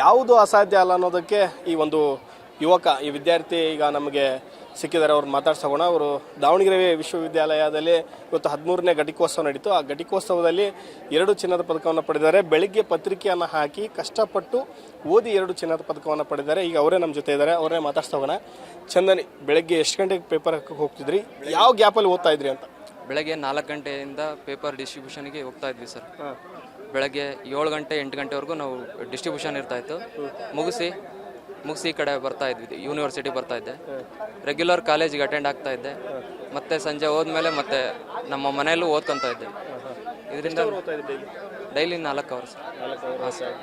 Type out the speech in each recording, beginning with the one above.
ಯಾವುದು ಅಸಾಧ್ಯ ಅಲ್ಲ ಅನ್ನೋದಕ್ಕೆ ಈ ಒಂದು ಯುವಕ ಈ ವಿದ್ಯಾರ್ಥಿ ಈಗ ನಮಗೆ ಸಿಕ್ಕಿದ್ದಾರೆ. ಅವ್ರು ಮಾತಾಡ್ಸೋಣ. ಅವರು ದಾವಣಗೆರೆ ವಿಶ್ವವಿದ್ಯಾಲಯದಲ್ಲಿ ಇವತ್ತು 13ನೇ ಘಟಿಕೋತ್ಸವ ನಡೀತು. ಆ ಘಟಿಕೋತ್ಸವದಲ್ಲಿ 2 ಚಿನ್ನದ ಪದಕವನ್ನು ಪಡೆದಿದ್ದಾರೆ. ಬೆಳಿಗ್ಗೆ ಪತ್ರಿಕೆಯನ್ನು ಹಾಕಿ ಕಷ್ಟಪಟ್ಟು ಓದಿ 2 ಚಿನ್ನದ ಪದಕವನ್ನು ಪಡೆದಿದ್ದಾರೆ. ಈಗ ಅವರೇ ನಮ್ಮ ಜೊತೆ ಇದ್ದಾರೆ. ಅವರೇ ಮಾತಾಡ್ಸೋಣ. ಚಂದನಿ, ಬೆಳಗ್ಗೆ ಎಷ್ಟು ಗಂಟೆಗೆ ಪೇಪರ್ ಹಾಕಕ್ಕೆ ಹೋಗ್ತಿದ್ರಿ? ಯಾವ ಗ್ಯಾಪಲ್ಲಿ ಓದ್ತಾ ಇದ್ರಿ ಅಂತ? ಬೆಳಗ್ಗೆ 4 ಗಂಟೆಯಿಂದ ಪೇಪರ್ ಡಿಸ್ಟ್ರಿಬ್ಯೂಷನ್ಗೆ ಹೋಗ್ತಾ ಇದ್ವಿ ಸರ್. ಬೆಳಗ್ಗೆ 7 ಗಂಟೆ 8 ಗಂಟೆವರೆಗೂ ನಾವು ಡಿಸ್ಟ್ರಿಬ್ಯೂಷನ್ ಇರ್ತಾಯಿತ್ತು. ಮುಗಿಸಿ ಈ ಕಡೆ ಬರ್ತಾ ಇದ್ವಿ, ಯೂನಿವರ್ಸಿಟಿ ಬರ್ತಾ ಇದ್ದೆ. ರೆಗ್ಯುಲರ್ ಕಾಲೇಜಿಗೆ ಅಟೆಂಡ್ ಆಗ್ತಾ ಇದ್ದೆ. ಮತ್ತೆ ಸಂಜೆ ಹೋದ್ಮೇಲೆ ಮತ್ತೆ ನಮ್ಮ ಮನೆಯಲ್ಲೂ ಓದ್ಕೊತ ಇದ್ದೆ. ಇದರಿಂದ ಡೈಲಿ 4 ಅವರ್ಸ್. ಹಾಂ ಸರ್.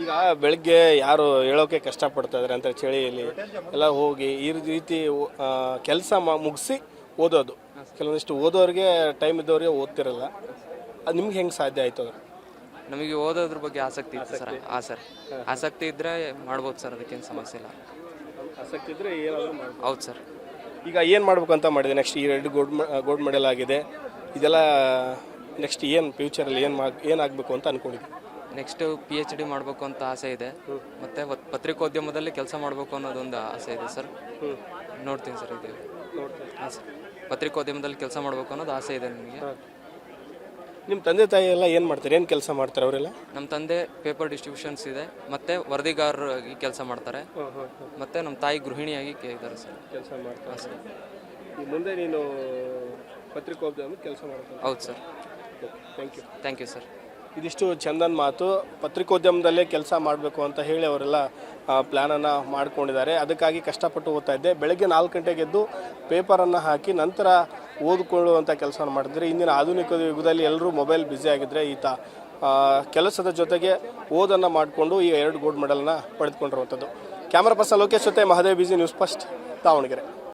ಈಗ ಬೆಳಗ್ಗೆ ಯಾರು ಹೇಳೋಕೆ ಕಷ್ಟಪಡ್ತಾ ಇದ್ದಾರೆ ಅಂತ ಚಳಿಯಲ್ಲಿ ಎಲ್ಲ ಹೋಗಿ ಈ ರೀತಿ ಕೆಲಸ ಮುಗಿಸಿ ಓದೋದು, ಕೆಲವೊಂದಿಷ್ಟು ಓದೋರಿಗೆ ಟೈಮ್ ಇದ್ದವ್ರಿಗೆ ಓದ್ತಿರಲ್ಲ. ಅದು ನಿಮ್ಗೆ ಹೆಂಗೆ ಸಾಧ್ಯ ಆಯ್ತು? ಅದು ನಮಗೆ ಓದೋದ್ರ ಬಗ್ಗೆ ಆಸಕ್ತಿ ಇತ್ತು ಸರ್. ಹಾಂ ಸರ್, ಆಸಕ್ತಿ ಇದ್ದರೆ ಮಾಡ್ಬೋದು ಸರ್, ಅದಕ್ಕೇನು ಸಮಸ್ಯೆ ಇಲ್ಲ. ಆಸಕ್ತಿ ಇದ್ದರೆ ಏನಾದರೂ ಮಾಡ್ಬೋದು. ಹೌದು ಸರ್. ಈಗ ಏನು ಮಾಡ್ಬೇಕು ಅಂತ ಮಾಡಿದೆ? ನೆಕ್ಸ್ಟ್ ಈ 2 ಗೋಲ್ಡ್ ಮೆಡಲ್ ಆಗಿದೆ. ಇದೆಲ್ಲ ನೆಕ್ಸ್ಟ್ ಏನು ಫ್ಯೂಚರಲ್ಲಿ ಏನಾಗಬೇಕು ಅಂತ ಅಂದ್ಕೊಂಡಿದ್ದೆ? ನೆಕ್ಸ್ಟು PhD ಮಾಡಬೇಕು ಅಂತ ಆಸೆ ಇದೆ. ಮತ್ತು ಪತ್ರಿಕೋದ್ಯಮದಲ್ಲಿ ಕೆಲಸ ಮಾಡಬೇಕು ಅನ್ನೋದೊಂದು ಆಸೆ ಇದೆ ಸರ್. ನೋಡ್ತೀನಿ ಸರ್. ಇದು ಹಾಂ ಸರ್, ಪತ್ರಿಕೋದ್ಯಮದಲ್ಲಿ ಕೆಲಸ ಮಾಡಬೇಕು ಅನ್ನೋದು ಆಸೆ ಇದೆ ನನಗೆ. ನಿಮ್ಮ ತಂದೆ ತಾಯಿ ಎಲ್ಲ ಏನು ಮಾಡ್ತಾರೆ? ಏನು ಕೆಲಸ ಮಾಡ್ತಾರೆ ಅವರೆಲ್ಲ? ನಮ್ಮ ತಂದೆ ಪೇಪರ್ ಡಿಸ್ಟ್ರಿಬ್ಯೂಷನ್ಸ್ ಇದೆ, ಮತ್ತು ವರದಿಗಾರರಾಗಿ ಕೆಲಸ ಮಾಡ್ತಾರೆ. ಮತ್ತು ನಮ್ಮ ತಾಯಿ ಗೃಹಿಣಿಯಾಗಿ ಇದ್ದಾರೆ ಸರ್. ಕೆಲಸ ಮಾಡ್ತಾರೆ ಸರ್. ಈ ಮುಂದೆ ನೀನು ಪತ್ರಿಕೋದ್ಯಮ ಕೆಲಸ ಮಾಡ್ತಾರೆ? ಹೌದು ಸರ್. Thank you sir. ಇದಿಷ್ಟು ಚಂದನ್ ಮಾತು. ಪತ್ರಿಕೋದ್ಯಮದಲ್ಲೇ ಕೆಲಸ ಮಾಡಬೇಕು ಅಂತ ಹೇಳಿ ಅವರೆಲ್ಲ ಪ್ಲ್ಯಾನನ್ನು ಮಾಡ್ಕೊಂಡಿದ್ದಾರೆ. ಅದಕ್ಕಾಗಿ ಕಷ್ಟಪಟ್ಟು ಓದ್ತಾ ಇದ್ದೆ. ಬೆಳಗ್ಗೆ 4 ಗಂಟೆಗೆ ಎದ್ದು ಪೇಪರನ್ನು ಹಾಕಿ ನಂತರ ಓದಿಕೊಳ್ಳುವಂಥ ಕೆಲಸವನ್ನು ಮಾಡಿದ್ರೆ, ಇಂದಿನ ಆಧುನಿಕ ಯುಗದಲ್ಲಿ ಎಲ್ಲರೂ ಮೊಬೈಲ್ ಬ್ಯುಸಿ ಆಗಿದ್ದರೆ ಈತ ಕೆಲಸದ ಜೊತೆಗೆ ಓದನ್ನು ಮಾಡಿಕೊಂಡು ಈ 2 ಗೋಲ್ಡ್ ಮೆಡಲ್ನ ಪಡೆದುಕೊಂಡಿರುವಂಥದ್ದು. ಕ್ಯಾಮರಾ ಪರ್ಸನ್ ಲೋಕೇಶ್ ಜೊತೆ Mahadev BG, news first, Davanagere.